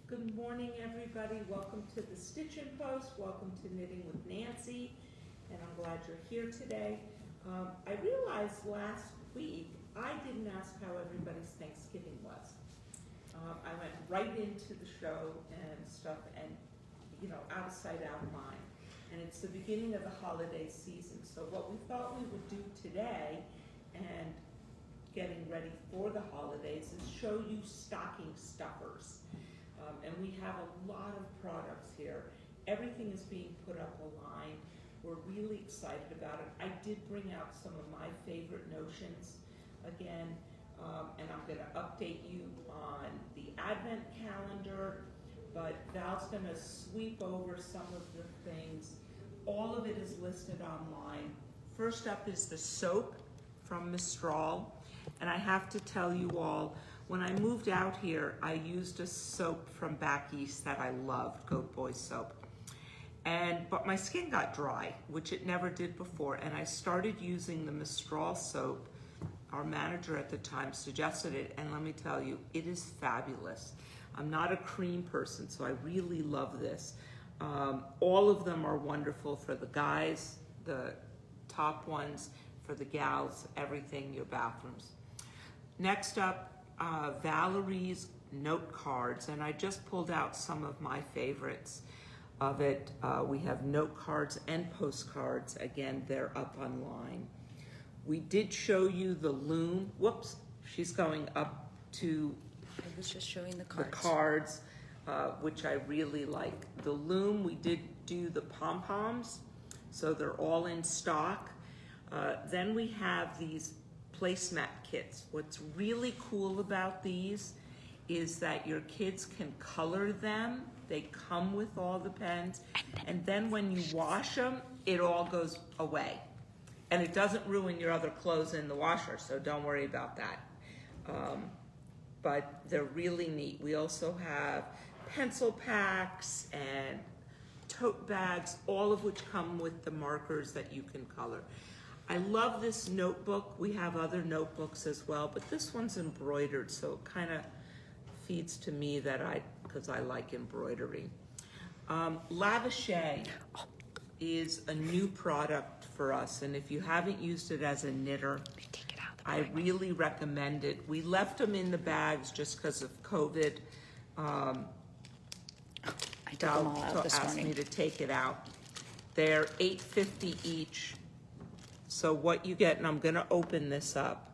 Good morning, everybody. Welcome to the Stitchin Post. Welcome to Knitting with Nancy, and I'm glad you're here today. I realized last week I didn't ask how everybody's Thanksgiving was. I went right into the show and stuff, and out of sight, out of mind. And it's the beginning of the holiday season. So what we thought we would do today, and getting ready for the holidays, is show you stocking stuffers. And we have a lot of products here. Everything is being put up online. We're really excited about it. I did bring out some of my favorite notions again, and I'm going to update you on the Advent calendar, but Val's going to sweep over some of the things. All of it is listed online. First up is the soap from Mistral, and I have to tell you all, when I moved out here, I used a soap from back east that I loved, Goat Boy soap. But my skin got dry, which it never did before, and I started using the Mistral soap. Our manager at the time suggested it, and let me tell you, it is fabulous. I'm not a cream person, so I really love this. All of them are wonderful for the guys, the top ones, for the gals, everything, your bathrooms. Next up, Valori's note cards, and I just pulled out some of my favorites of it. We have note cards and postcards. Again, they're up online. We did show you the loom. Whoops, she's going up to I was just showing the the cards. cards, which I really like. The loom, we did do the pom-poms, so they're all in stock. Then we have these placemat kits. What's really cool about these is that your kids can color them. They come with all the pens, and then when you wash them, it all goes away. And it doesn't ruin your other clothes in the washer, so don't worry about that. But they're really neat. We also have pencil packs and tote bags, all of which come with the markers that you can color. I love this notebook. We have other notebooks as well, but this one's embroidered, so it kind of feeds to me that because I like embroidery. Lavashay is a new product for us, and if you haven't used it as a knitter, I really recommend it. We left them in the bags just because of COVID. I took them all out this asked morning. me to take it out. They're $8.50 each. So what you get, and I'm gonna open this up.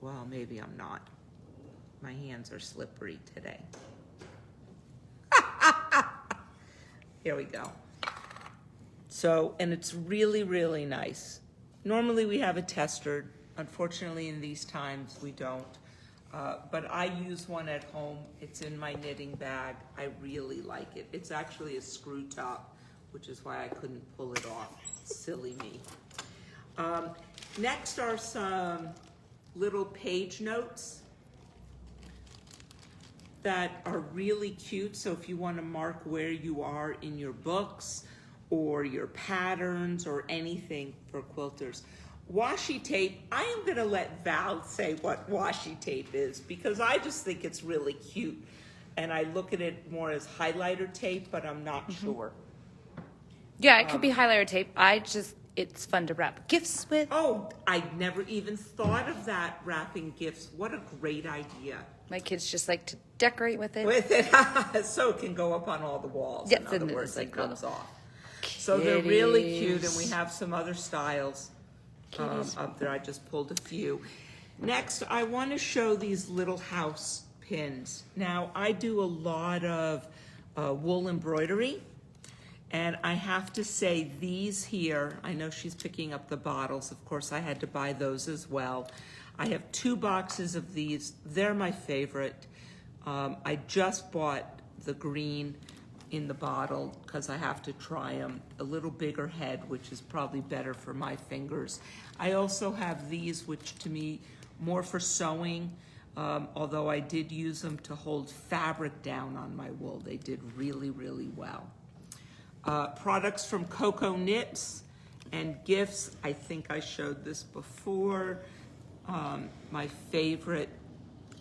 Well, maybe I'm not. My hands are slippery today. Here we go. So, and it's really, really nice. Normally we have a tester. Unfortunately, in these times, we don't. But I use one at home. It's in my knitting bag. I really like it. It's actually a screw top, which is why I couldn't pull it off. Silly me. Next are some little page notes that are really cute. So if you want to mark where you are in your books or your patterns or anything for quilters. Washi tape, I am going to let Val say what washi tape is because I just think it's really cute. And I look at it more as highlighter tape, but I'm not sure. Yeah, it could be highlighter tape. It's fun to wrap gifts with. Oh, I never even thought of that, wrapping gifts. What a great idea. My kids just like to decorate with it. So it can go up on all the walls. Yes, in other and words, it's like it comes little off. So they're really cute, kitties. and we have some other styles up there. I just pulled a few. Next, I want to show these little house pins. Now, I do a lot of wool embroidery. And I have to say, these here, I know she's picking up the bottles. Of course, I had to buy those as well. I have 2 boxes of these. They're my favorite. I just bought the green in the bottle because I have to try them. A little bigger head, which is probably better for my fingers. I also have these, which to me, more for sewing, although I did use them to hold fabric down on my wool. They did really, really well. Products from Coco Knits and gifts. I think I showed this before. My favorite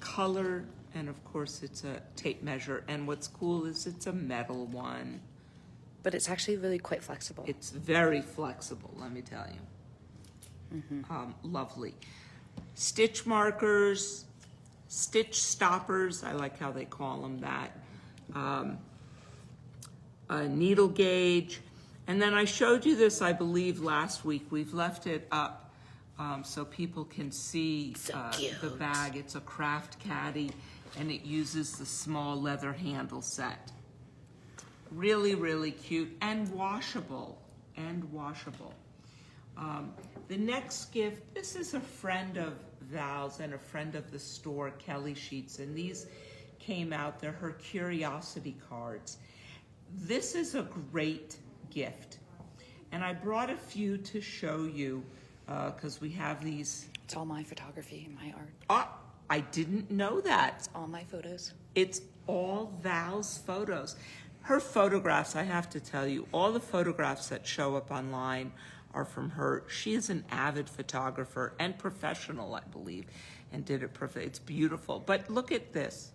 color And of course, it's a tape measure. And what's cool is it's a metal one. But it's actually really quite flexible. It's very flexible, let me tell you. Lovely. Stitch markers, stitch stoppers, I like how they call them that. A needle gauge. And then I showed you this, I believe, last week. We've left it up so people can see the bag. It's a craft caddy, and it uses the small leather handle set. Really, really cute and washable, The next gift, this is a friend of Val's and a friend of the store, Kelly Sheets, and these came out. They're her curiosity cards. This is a great gift, and I brought a few to show you because we have these. It's all my photography and my art. Ah, I didn't know that. It's all my photos. It's all Val's photos. Her photographs, I have to tell you, all the photographs that show up online are from her. She is an avid photographer and professional, I believe, and did it perfect. It's beautiful. But look at this.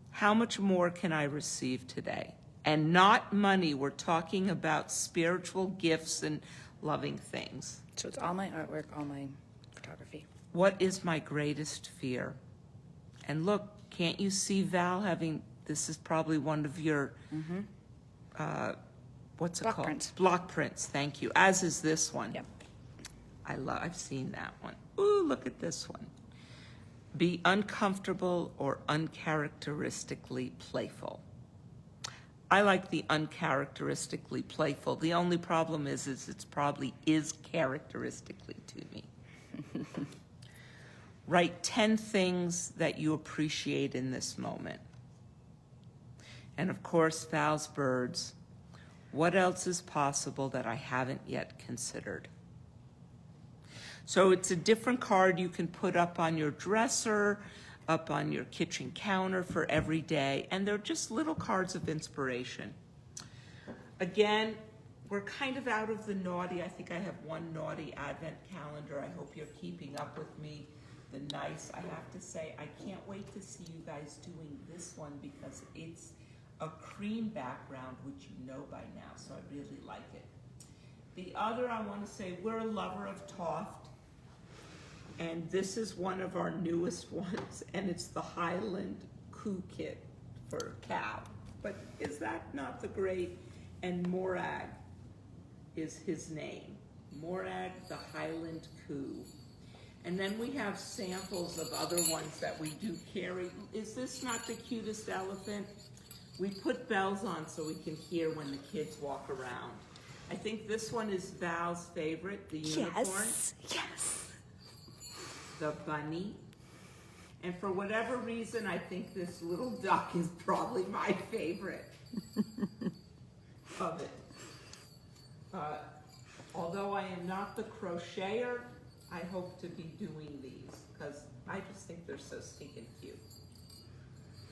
How much more can I receive today? And not money. We're talking about spiritual gifts and loving things. So it's all my artwork, all my photography. What is my greatest fear? And look, can't you see Val having, this is probably one of your, what's it Block called? prints. Block prints, thank you. As is this one. Yep. I've seen that one. Ooh, look at this one. Be uncomfortable or uncharacteristically playful. I like the uncharacteristically playful. The only problem is it's probably is characteristically to me. Write 10 things that you appreciate in this moment. And of course, Val's birds. What else is possible that I haven't yet considered? So it's a different card you can put up on your dresser, up on your kitchen counter for every day, and they're just little cards of inspiration. Again, we're kind of out of the naughty. I think I have one naughty advent calendar. I hope you're keeping up with me. The nice, I have to say, I can't wait to see you guys doing this one because it's a cream background, which you know by now, so I really like it. The other, I want to say, we're a lover of Toft, and this is one of our newest ones, and it's the Highland Coo Kit for cow. But is that not the great? And Morag is his name. Morag the Highland Coo. And then we have samples of other ones that we do carry. Is this not the cutest elephant? We put bells on so we can hear when the kids walk around. I think this one is Val's favorite, the unicorn. Yes. The bunny. And for whatever reason, I think this little duck is probably my favorite of it. Although I am not the crocheter, I hope to be doing these because I just think they're so stinking cute.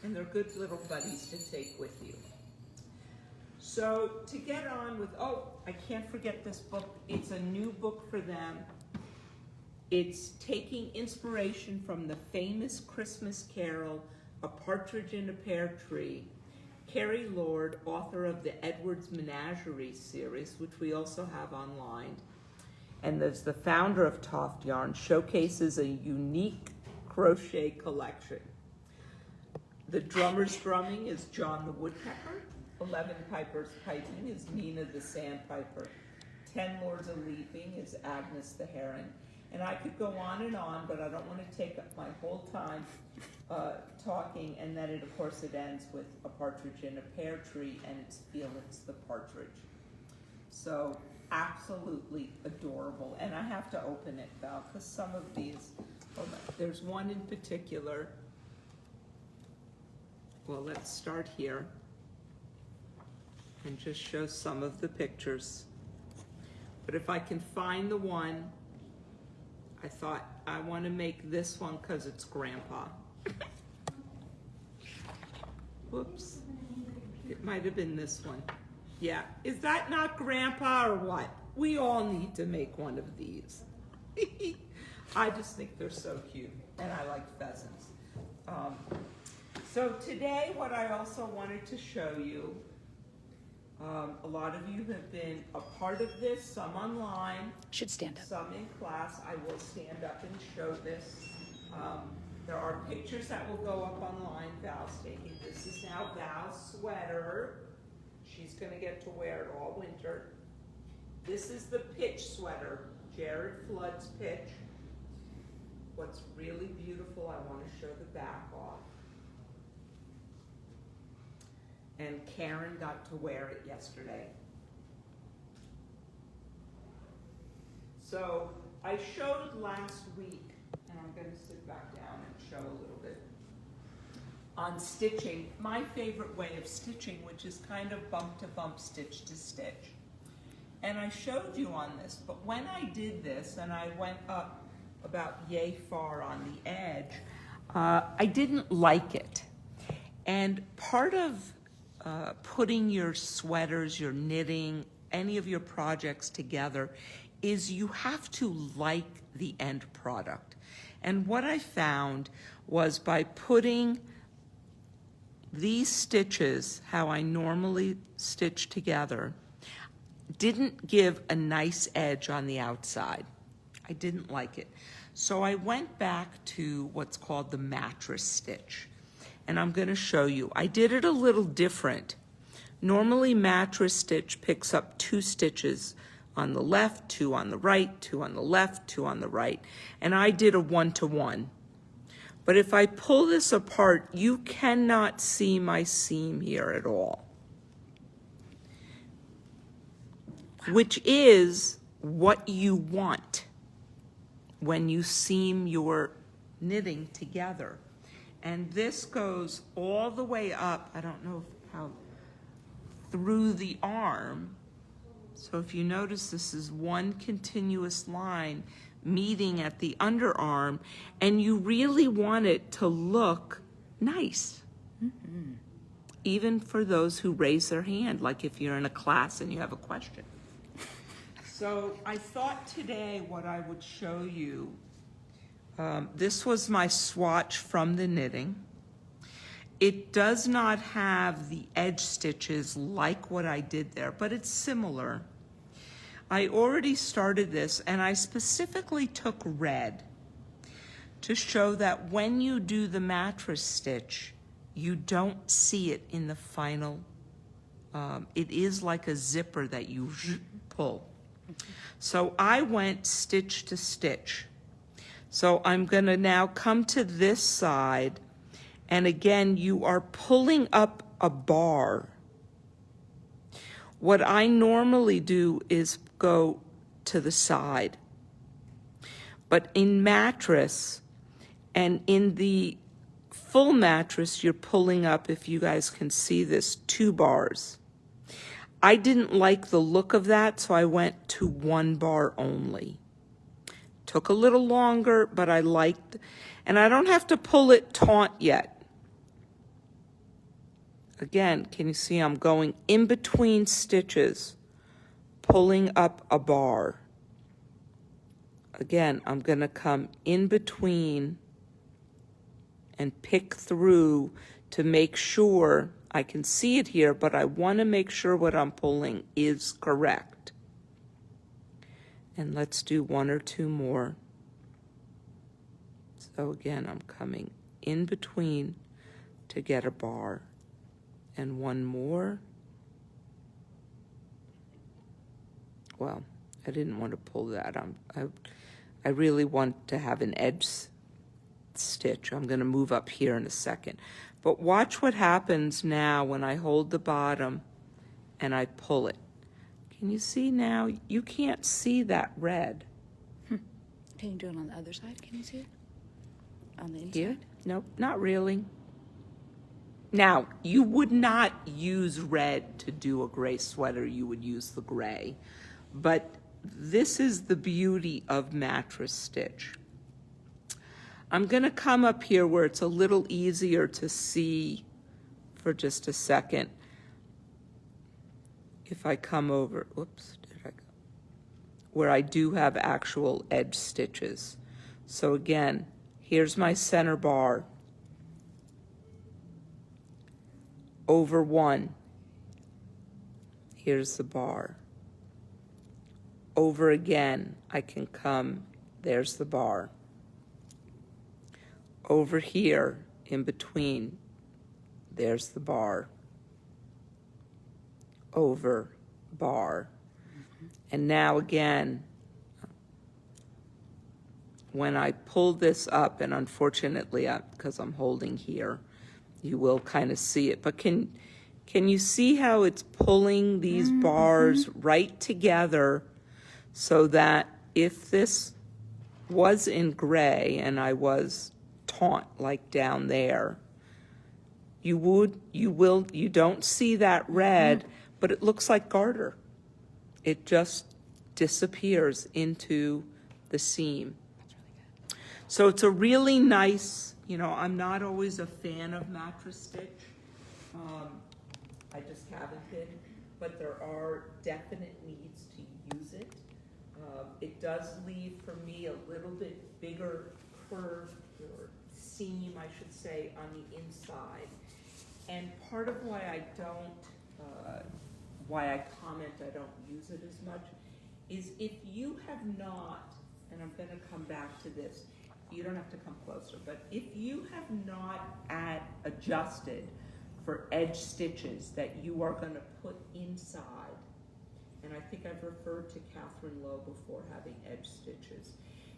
And they're good little buddies to take with you. So to get on with, oh, I can't forget this book. It's a new book for them. It's taking inspiration from the famous Christmas carol, A Partridge in a Pear Tree. Carrie Lord, author of the Edwards Menagerie series, which we also have online, and there's the founder of Toft Yarn, showcases a unique crochet collection. The drummer's drumming is John the Woodpecker. 11 pipers piping is Mina the Sandpiper. 10 lords a leaping is Agnes the Heron. And I could go on, but I don't want to take up my whole time talking. And then, of course, it ends with A Partridge in a Pear Tree, and it's Felix the Partridge. So absolutely adorable. And I have to open it, Val, because some of these, there's one in particular. Well, let's start here and just show some of the pictures. But if I can find the one, I thought I want to make this one because it's Grandpa. Whoops. It might have been this one. Yeah. Is that not Grandpa or what? We all need to make one of these. I just think they're so cute. And I like pheasants. So today, what I also wanted to show you, a lot of you have been a part of this, some online, Should stand up. some in class. I will stand up and show this. There are pictures that will go up online. Val's taking, this is now Val's sweater. She's gonna get to wear it all winter. This is the pitch sweater, Jared Flood's pitch. What's really beautiful, I wanna show the back off. And Karen got to wear it yesterday. So I showed last week, and I'm gonna sit back down and show a little bit, on stitching, my favorite way of stitching, which is kind of bump to bump, stitch to stitch. And I showed you on this, but when I did this, and I went up about yay far on the edge, I didn't like it. And part of putting your sweaters, your knitting, any of your projects together is you have to like the end product. And what I found was by putting these stitches, how I normally stitch together, didn't give a nice edge on the outside. I didn't like it. So I went back to what's called the mattress stitch. And I'm gonna show you. I did it a little different. Normally mattress stitch picks up 2 stitches on the left, 2 on the right, 2 on the left, 2 on the right. And I did a 1-to-1. But if I pull this apart, you cannot see my seam here at all. Which is what you want when you seam your knitting together. And this goes all the way up, I don't know how, through the arm. So if you notice, this is one continuous line meeting at the underarm, and you really want it to look nice. Mm-hmm. Even for those who raise their hand, like if you're in a class and you have a question. So I thought today what I would show you, this was my swatch from the knitting. It does not have the edge stitches like what I did there, but it's similar. I already started this, and I specifically took red to show that when you do the mattress stitch, you don't see it in the final. It is like a zipper that you pull. So I went stitch to stitch. So I'm gonna now come to this side, and again, you are pulling up a bar. What I normally do is go to the side. But in mattress, and in the full mattress, you're pulling up, if you guys can see this, 2 bars. I didn't like the look of that, so I went to 1 bar only. Took a little longer, but I liked, and I don't have to pull it taut yet. Again, can you see I'm going in between stitches, pulling up a bar. Again, I'm gonna come in between and pick through to make sure I can see it here, but I wanna make sure what I'm pulling is correct. And let's do 1 or 2 more. So again, I'm coming in between to get a bar. And 1 more. Well, I didn't want to pull that. I really want to have an edge stitch. I'm going to move up here in a second. But watch what happens now when I hold the bottom and I pull it. Can you see now? You can't see that red. Can you do it on the other side? Can you see it? On the inside? Here? Nope, not really. Now, you would not use red to do a gray sweater. You would use the gray. But this is the beauty of mattress stitch. I'm going to come up here where it's a little easier to see for just a second. If I come over, whoops, did I go? Where I do have actual edge stitches. So again, here's my center bar. over one, here's the bar. Over again, I can come, there's the bar. Over here, in between, there's the bar. Over, bar. And now again, when I pull this up, and unfortunately, because I'm holding here, you will kind of see it. But can you see how it's pulling these bars right together so that if this was in gray and I was taut like down there, you don't see that red, but it looks like garter. It just disappears into the seam. So it's a really nice, I'm not always a fan of Mattress Stitch. I just haven't been, but there are definite needs to use it. It does leave for me a little bit bigger curve or seam, I should say, on the inside. And part of why I comment I don't use it as much is if you have not, and I'm going to come back to this, you don't have to come closer, but if you have not adjusted for edge stitches that you are going to put inside, and I think I've referred to Catherine Lowe before having edge stitches,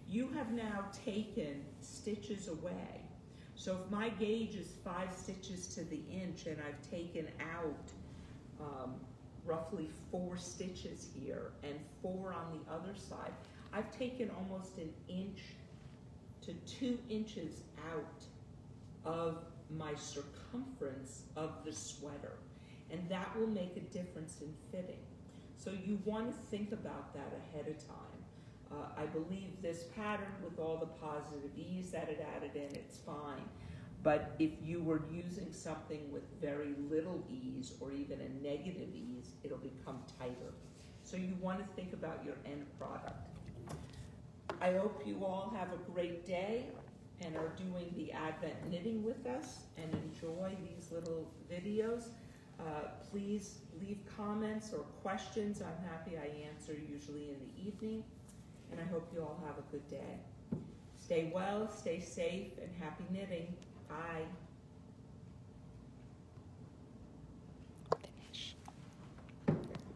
you have now taken stitches away. So if my gauge is 5 stitches to the inch and I've taken out roughly 4 stitches here and 4 on the other side, I've taken almost an inch to 2 inches out of my circumference of the sweater, and that will make a difference in fitting. So you want to think about that ahead of time. I believe this pattern, with all the positive ease that it added in, it's fine. But if you were using something with very little ease or even a negative ease, it'll become tighter. So you want to think about your end product. I hope you all have a great day and are doing the Advent knitting with us and enjoy these little videos. Please leave comments or questions. I'm happy I answer usually in the evening. And I hope you all have a good day. Stay well, stay safe, and happy knitting. Bye.